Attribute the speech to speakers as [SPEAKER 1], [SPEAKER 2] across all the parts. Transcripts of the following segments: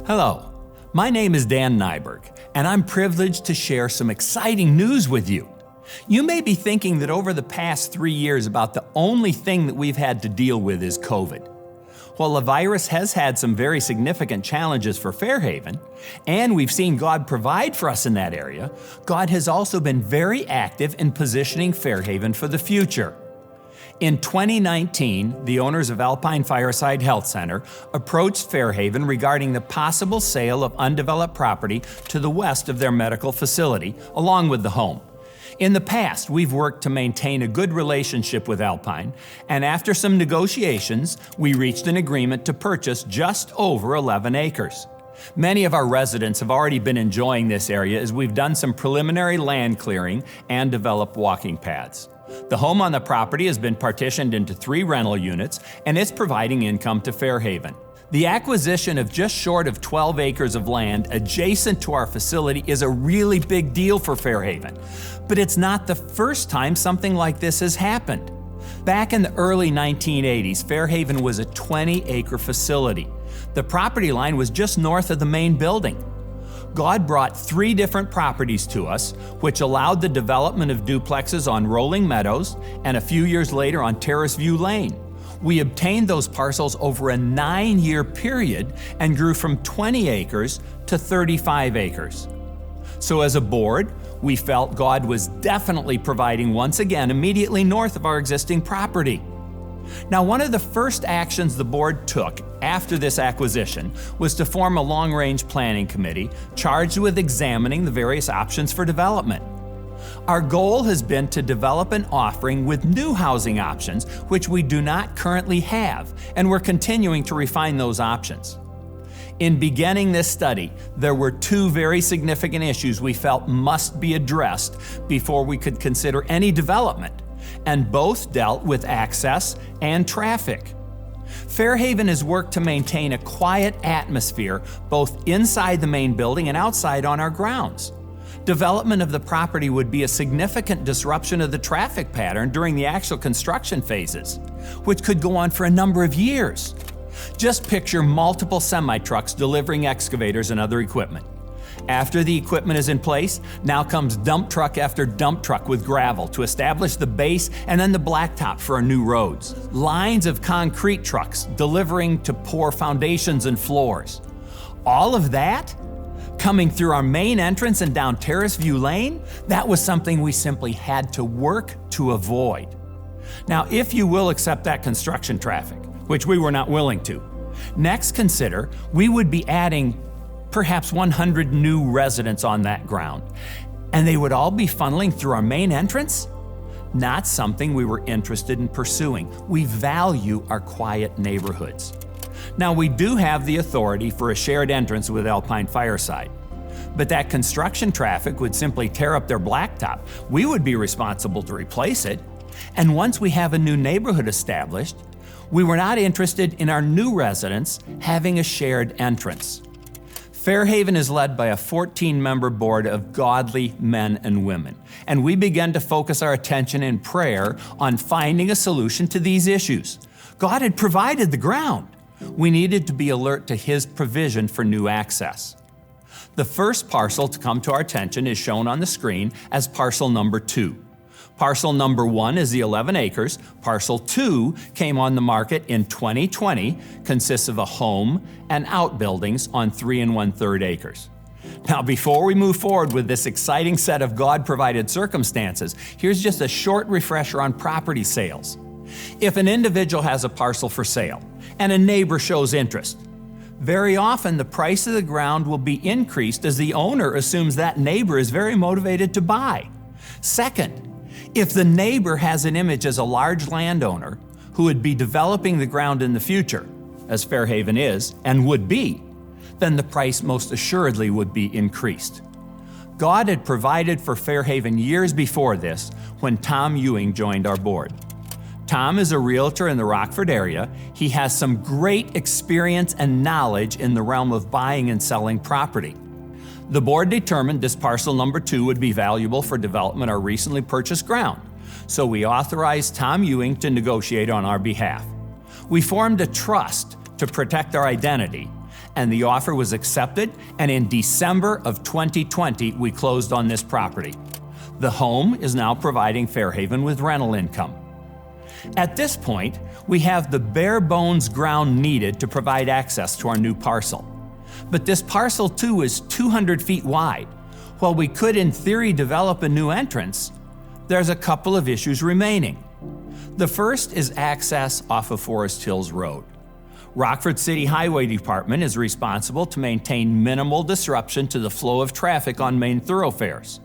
[SPEAKER 1] Hello, my name is Dan Nyberg, and I'm privileged to share some exciting news with you. You may be thinking that over the past 3 years, about the only thing that we've had to deal with is COVID. While the virus has had some very significant challenges for Fairhaven, and we've seen God provide for us in that area, God has also been very active in positioning Fairhaven for the future. In 2019, the owners of Alpine Fireside Health Center approached Fairhaven regarding the possible sale of undeveloped property to the west of their medical facility, along with the home. In the past, we've worked to maintain a good relationship with Alpine, and after some negotiations, we reached an agreement to purchase just over 11 acres. Many of our residents have already been enjoying this area as we've done some preliminary land clearing and developed walking paths. The home on the property has been partitioned into 3 rental units, and it's providing income to Fairhaven. The acquisition of just short of 12 acres of land adjacent to our facility is a really big deal for Fairhaven, but it's not the first time something like this has happened. Back in the early 1980s, Fairhaven was a 20-acre facility. The property line was just north of the main building. God brought 3 different properties to us, which allowed the development of duplexes on Rolling Meadows and a few years later on Terrace View Lane. We obtained those parcels over a 9-year period and grew from 20 acres to 35 acres. So as a board, we felt God was definitely providing once again immediately north of our existing property. Now, one of the first actions the board took after this acquisition was to form a long-range planning committee charged with examining the various options for development. Our goal has been to develop an offering with new housing options, which we do not currently have, and we're continuing to refine those options. In beginning this study, there were 2 very significant issues we felt must be addressed before we could consider any development, and both dealt with access and traffic. Fairhaven has worked to maintain a quiet atmosphere both inside the main building and outside on our grounds. Development of the property would be a significant disruption of the traffic pattern during the actual construction phases, which could go on for a number of years. Just picture multiple semi-trucks delivering excavators and other equipment. After the equipment is in place, now comes dump truck after dump truck with gravel to establish the base and then the blacktop for our new roads. Lines of concrete trucks delivering to pour foundations and floors. All of that coming through our main entrance and down Terrace View Lane, that was something we simply had to work to avoid. Now, if you will accept that construction traffic, which we were not willing to, next consider we would be adding perhaps 100 new residents on that ground, and they would all be funneling through our main entrance? Not something we were interested in pursuing. We value our quiet neighborhoods. Now, we do have the authority for a shared entrance with Alpine Fireside, but that construction traffic would simply tear up their blacktop. We would be responsible to replace it, and once we have a new neighborhood established, we were not interested in our new residents having a shared entrance. Fairhaven is led by a 14-member board of godly men and women, and we began to focus our attention in prayer on finding a solution to these issues. God had provided the ground. We needed to be alert to His provision for new access. The first parcel to come to our attention is shown on the screen as parcel number 2. Parcel number 1 is the 11 acres. Parcel 2 came on the market in 2020, consists of a home and outbuildings on 3 1/3 acres. Now, before we move forward with this exciting set of God-provided circumstances, here's just a short refresher on property sales. If an individual has a parcel for sale and a neighbor shows interest, very often the price of the ground will be increased as the owner assumes that neighbor is very motivated to buy. Second, if the neighbor has an image as a large landowner who would be developing the ground in the future, as Fairhaven is and would be, then the price most assuredly would be increased. God had provided for Fairhaven years before this when Tom Ewing joined our board. Tom is a realtor in the Rockford area. He has some great experience and knowledge in the realm of buying and selling property. The board determined this parcel number 2 would be valuable for development of recently purchased ground, so we authorized Tom Ewing to negotiate on our behalf. We formed a trust to protect our identity, and the offer was accepted, and in December of 2020, we closed on this property. The home is now providing Fairhaven with rental income. At this point, we have the bare bones ground needed to provide access to our new parcel. But this parcel too is 200 feet wide. While we could in theory develop a new entrance, there's a couple of issues remaining. The first is access off of Forest Hills Road. Rockford City Highway Department is responsible to maintain minimal disruption to the flow of traffic on main thoroughfares.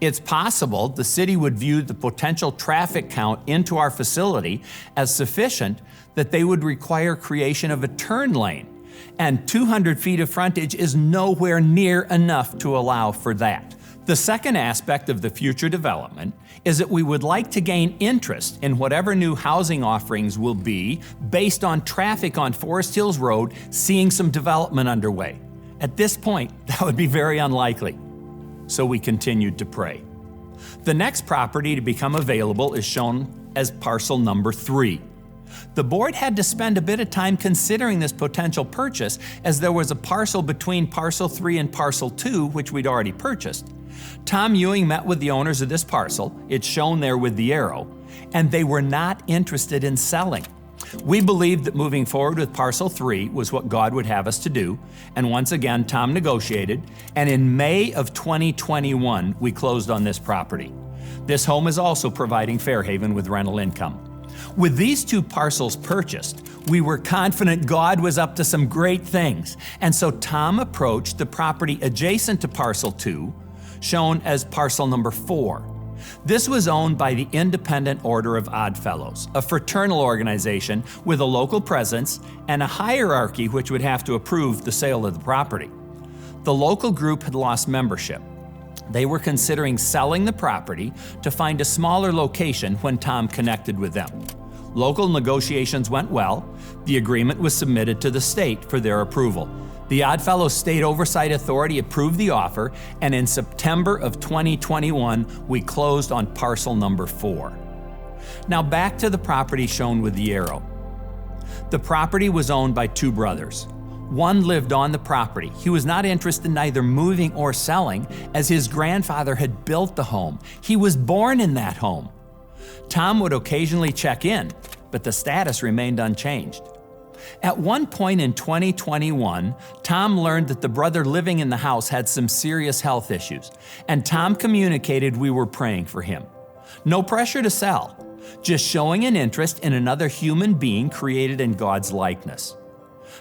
[SPEAKER 1] It's possible the city would view the potential traffic count into our facility as sufficient that they would require creation of a turn lane, and 200 feet of frontage is nowhere near enough to allow for that. The second aspect of the future development is that we would like to gain interest in whatever new housing offerings will be based on traffic on Forest Hills Road seeing some development underway. At this point, that would be very unlikely. So we continued to pray. The next property to become available is shown as parcel number 3. The board had to spend a bit of time considering this potential purchase, as there was a parcel between parcel 3 and parcel 2, which we'd already purchased. Tom Ewing met with the owners of this parcel, it's shown there with the arrow, and they were not interested in selling. We believed that moving forward with parcel 3 was what God would have us to do, and once again, Tom negotiated, and in May of 2021, we closed on this property. This home is also providing Fairhaven with rental income. With these 2 parcels purchased, we were confident God was up to some great things, and so Tom approached the property adjacent to parcel 2, shown as parcel number 4. This was owned by the Independent Order of Oddfellows, a fraternal organization with a local presence and a hierarchy which would have to approve the sale of the property. The local group had lost membership. They were considering selling the property to find a smaller location when Tom connected with them. Local negotiations went well. The agreement was submitted to the state for their approval. The Oddfellows State Oversight Authority approved the offer, and in September of 2021, we closed on parcel number 4. Now back to the property shown with the arrow. The property was owned by 2 brothers. One lived on the property. He was not interested in either moving or selling, as his grandfather had built the home. He was born in that home. Tom would occasionally check in, but the status remained unchanged. At one point in 2021, Tom learned that the brother living in the house had some serious health issues, and Tom communicated we were praying for him. No pressure to sell, just showing an interest in another human being created in God's likeness.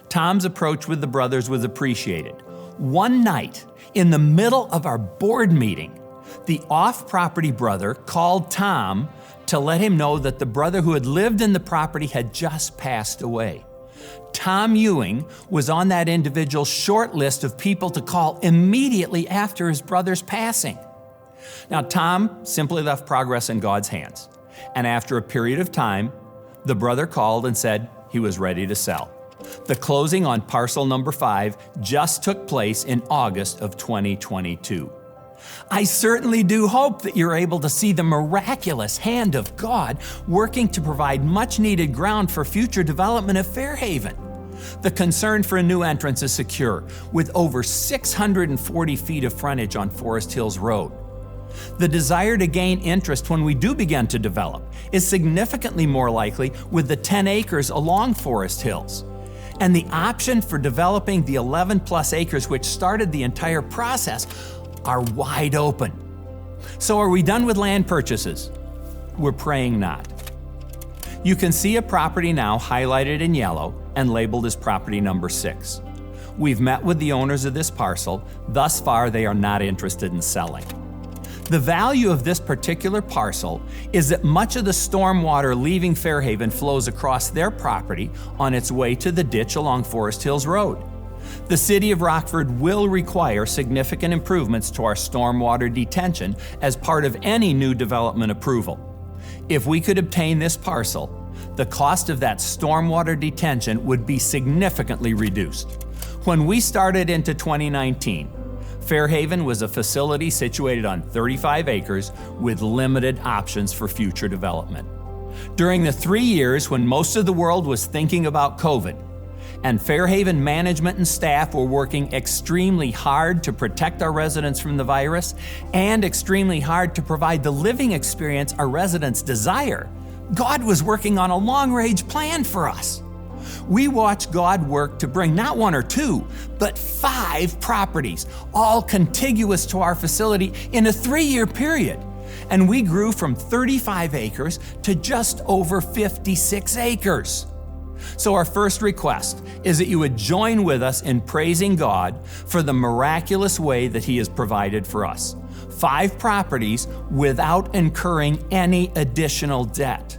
[SPEAKER 1] Tom's approach with the brothers was appreciated. One night, in the middle of our board meeting, the off-property brother called Tom to let him know that the brother who had lived in the property had just passed away. Tom Ewing was on that individual's short list of people to call immediately after his brother's passing. Now, Tom simply left progress in God's hands, and after a period of time, the brother called and said he was ready to sell. The closing on parcel number 5 just took place in August of 2022. I certainly do hope that you're able to see the miraculous hand of God working to provide much-needed ground for future development of Fairhaven. The concern for a new entrance is secure, with over 640 feet of frontage on Forest Hills Road. The desire to gain interest when we do begin to develop is significantly more likely with the 10 acres along Forest Hills. And the option for developing the 11+ acres which started the entire process are wide open. So are we done with land purchases? We're praying not. You can see a property now highlighted in yellow and labeled as property number 6. We've met with the owners of this parcel. Thus far, they are not interested in selling. The value of this particular parcel is that much of the stormwater leaving Fairhaven flows across their property on its way to the ditch along Forest Hills Road. The City of Rockford will require significant improvements to our stormwater detention as part of any new development approval. If we could obtain this parcel, the cost of that stormwater detention would be significantly reduced. When we started into 2019, Fairhaven was a facility situated on 35 acres with limited options for future development. During the 3 years when most of the world was thinking about COVID, And Fairhaven management and staff were working extremely hard to protect our residents from the virus and extremely hard to provide the living experience our residents desire. God was working on a long-range plan for us. We watched God work to bring not 1 or 2, but 5 properties, all contiguous to our facility in a 3-year period. And we grew from 35 acres to just over 56 acres. So our first request is that you would join with us in praising God for the miraculous way that He has provided for us. 5 properties without incurring any additional debt.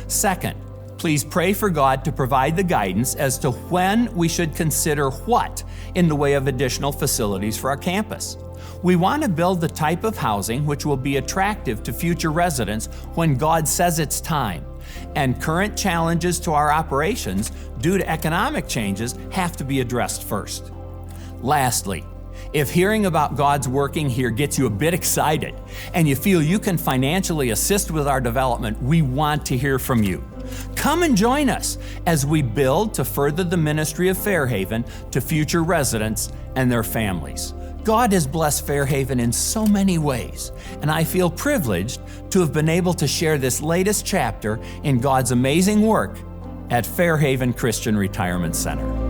[SPEAKER 1] Second, please pray for God to provide the guidance as to when we should consider what in the way of additional facilities for our campus. We want to build the type of housing which will be attractive to future residents when God says it's time. And current challenges to our operations due to economic changes have to be addressed first. Lastly, if hearing about God's working here gets you a bit excited and you feel you can financially assist with our development, we want to hear from you. Come and join us as we build to further the ministry of Fairhaven to future residents and their families. God has blessed Fairhaven in so many ways, and I feel privileged to have been able to share this latest chapter in God's amazing work at Fairhaven Christian Retirement Center.